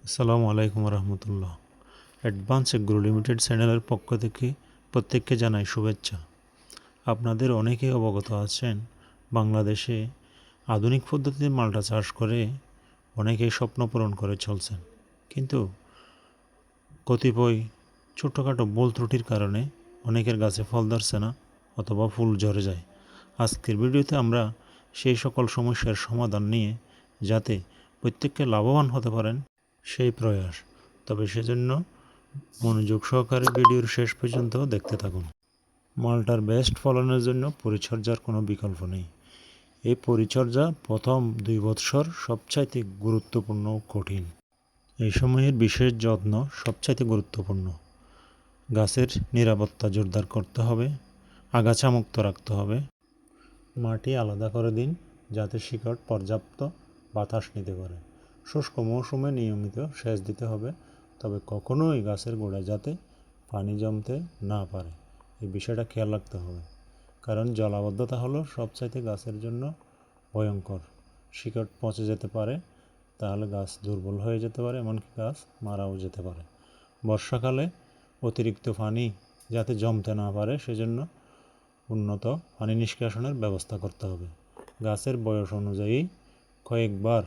আসসালামু আলাইকুম রহমতুল্লাহ। Advance agro limited চ্যানেলের পক্ষ থেকে প্রত্যেককে জানাই শুভেচ্ছা। আপনাদের অনেকেই অবগত আছেন, বাংলাদেশে আধুনিক পদ্ধতিতে মালটা চাষ করে অনেকেই স্বপ্ন পূরণ করে চলছেন, কিন্তু কতিপয় ছোটোখাটো ভুল ত্রুটির কারণে অনেকের গাছে ফল ধরছে না অথবা ফুল ঝরে যায়। আজকের ভিডিওতে আমরা সেই সকল সমস্যার সমাধান নিয়ে যাতে প্রত্যেককে লাভবান হতে পারেন সেই প্রয়াস। তবে সেজন্য মনোযোগ সহকারে ভিডিওর শেষ পর্যন্ত দেখতে থাকুন। মালটার বেস্ট ফলনের জন্য পরিচর্যার কোনো বিকল্প নেই। এই পরিচর্যা প্রথম 2 বৎসর সবচাইতে গুরুত্বপূর্ণ ও কঠিন। এই সময়ের বিশেষ যত্ন সবচাইতে গুরুত্বপূর্ণ। গাছের নিরাপত্তা জোরদার করতে হবে, আগাছা মুক্ত রাখতে হবে, মাটি আলাদা করে দিন যাতে শিকড় পর্যাপ্ত বাতাস নিতে পারে। শুষ্ক মৌসুমে নিয়মিত সেচ দিতে হবে, তবে কখনোই গাছের গোড়ায় যাতে পানি জমতে না পারে এই বিষয়টা খেয়াল রাখতে হবে, কারণ জলাবদ্ধতা হলো সবচাইতে গাছের জন্য ভয়ঙ্কর। শিকড় পচে যেতে পারে, তাহলে গাছ দুর্বল হয়ে যেতে পারে, এমনকি গাছ মারাও যেতে পারে। বর্ষাকালে অতিরিক্ত পানি যাতে জমতে না পারে সেজন্য উন্নত পানি নিষ্কাশনের ব্যবস্থা করতে হবে। গাছের বয়স অনুযায়ী কয়েকবার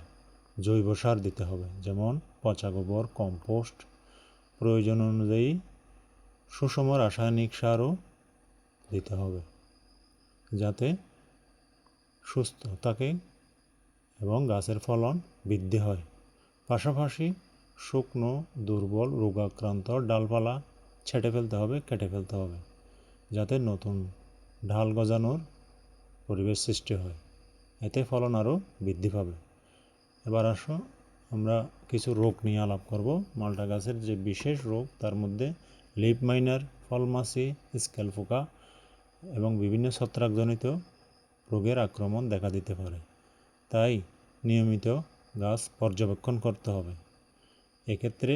জৈব সার দিতে হবে, যেমন পচা গোবর, কম্পোস্ট। প্রয়োজন অনুযায়ী সুষম রাসায়নিক সারও দিতে হবে যাতে সুস্থ থাকে এবং গাছের ফলন বৃদ্ধি হয়। পাশাপাশি শুকনো, দুর্বল, রোগাক্রান্ত ডালপালা ছেঁটে ফেলতে হবে, কেটে ফেলতে হবে, যাতে নতুন ঢাল গজানোর পরিবেশ সৃষ্টি হয়। এতে ফলন আরও বৃদ্ধি পাবে। এবার আসো আমরা কিছু রোগ নিয়ে আলাপ করব। মালটা গাছের যে বিশেষ রোগ তার মধ্যে লিফ মাইনার, ফলমাছি, স্কেল পোকা এবং বিভিন্ন ছত্রাকজনিত রোগের আক্রমণ দেখা দিতে পারে। তাই নিয়মিত গাছ পর্যবেক্ষণ করতে হবে। এক্ষেত্রে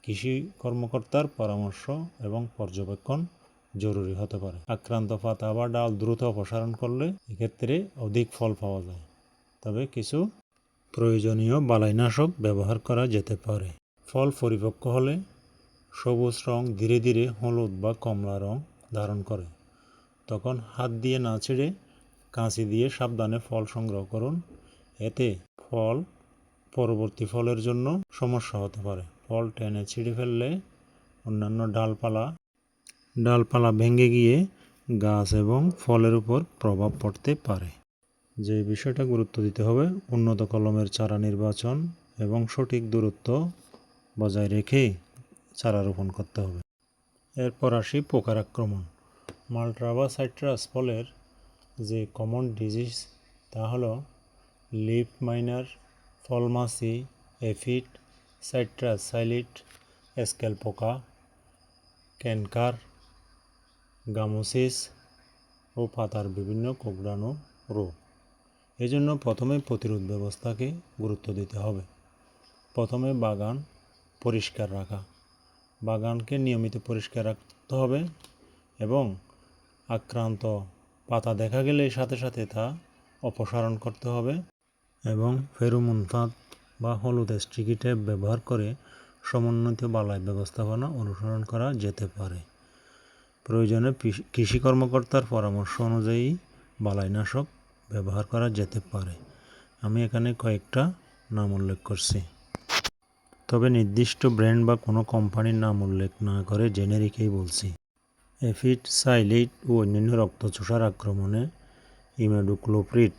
কৃষি কর্মকর্তার পরামর্শ এবং পর্যবেক্ষণ জরুরি হতে পারে। আক্রান্ত পাতা বা ডাল দ্রুত অপসারণ করলে এক্ষেত্রে অধিক ফল পাওয়া যায়, তবে কিছু প্রয়োজনীয় বালাইনাশক ব্যবহার করা যেতে পারে। ফল পরিপক্ক হলে সবুজ রং ধীরে ধীরে হলুদ বা কমলা রং ধারণ করে, তখন হাত দিয়ে না ছেড়ে কাঁচি দিয়ে সাবধানে ফল সংগ্রহ করুন। এতে ফল পরবর্তী ফলের জন্য সমস্যা হতে পারে। ফল টেনে ছিঁড়ে ফেললে অন্যান্য ডালপালা ভেঙে গিয়ে গাছ এবং ফলের উপর প্রভাব পড়তে পারে। যে বিষয়টা গুরুত্ব দিতে হবে, উন্নত কলমের চারা নির্বাচন এবং সঠিক দূরত্ব বজায় রেখে চারা রোপণ করতে হবে। এরপর আসি পোকার আক্রমণ। মালটা বা সাইট্রাস ফলের যে কমন ডিজিজ তা হলো লিফ মাইনার, ফলমাছি, এফিড, সাইট্রাস সাইলিট, স্কেল পোকা, ক্যানকার, গামোসিস ও পাতার বিভিন্ন কোঁকড়ানো রোগ। এজন্য প্রথমে প্রতিরোধ ব্যবস্থাকে গুরুত্ব দিতে হবে। প্রথমে বাগান পরিষ্কার রাখা, বাগানকে নিয়মিত পরিষ্কার রাখতে হবে এবং আক্রান্ত পাতা দেখা গেলে সাথে সাথে তা অপসারণ করতে হবে এবং ফেরোমন ফাঁদ বা হলুদ স্টিকি টেপ ব্যবহার করে সমন্বিত বালাই ব্যবস্থাপনা অনুসরণ করা যেতে পারে। প্রয়োজনে কৃষি কর্মকর্তার পরামর্শ অনুযায়ী বালাইনাশক ব্যবহার করা যেতে পারে। আমি এখানে কয়েকটা নাম উল্লেখ করছি, তবে নির্দিষ্ট ব্র্যান্ড বা কোনো কোম্পানির নাম উল্লেখ না করে জেনেরিকেই বলছি। এফিড, সাইলিট ও অন্যান্য রক্তচোষার আক্রমণে ইমিডাক্লোপ্রিড,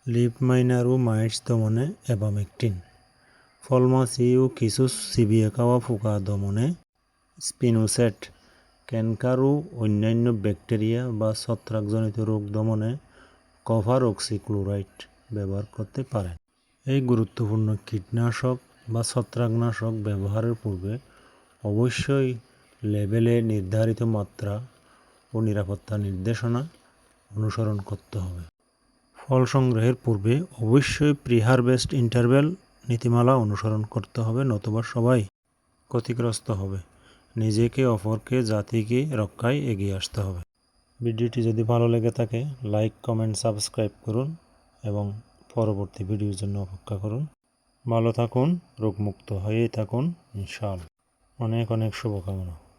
লিফ মাইনার ও মাইটস দমনে অ্যাবামেকটিন, ফলমাছি ও কিছু চিবিয়ে খাওয়া পোকা দমনে স্পিনোসেট, ক্যানকার ও অন্যান্য ব্যাকটেরিয়া বা ছত্রাকজনিত রোগ দমনে কপার অক্সিক্লোরাইড ব্যবহার করতে পারেন। এই গুরুত্বপূর্ণ কীটনাশক বা ছত্রাকনাশক ব্যবহারের পূর্বে অবশ্যই লেবেলে নির্ধারিত মাত্রা ও নিরাপত্তা নির্দেশনা অনুসরণ করতে হবে। ফল সংগ্রহের পূর্বে অবশ্যই প্রি হারভেস্ট ইন্টারভ্যাল নীতিমালা অনুসরণ করতে হবে, নতুবা সবাই ক্ষতিগ্রস্ত হবে। নিজেকে, অপরকে, জাতিকে রক্ষায় এগিয়ে আসতে হবে। ভিডিওটি যদি ভালো লেগে থাকে লাইক, কমেন্ট, সাবস্ক্রাইব করুন এবং পরবর্তী ভিডিওর জন্য অপেক্ষা করুন। ভালো থাকুন, রোগমুক্ত হয়েই থাকুন ইনশাআল্লাহ। অনেক অনেক শুভকামনা।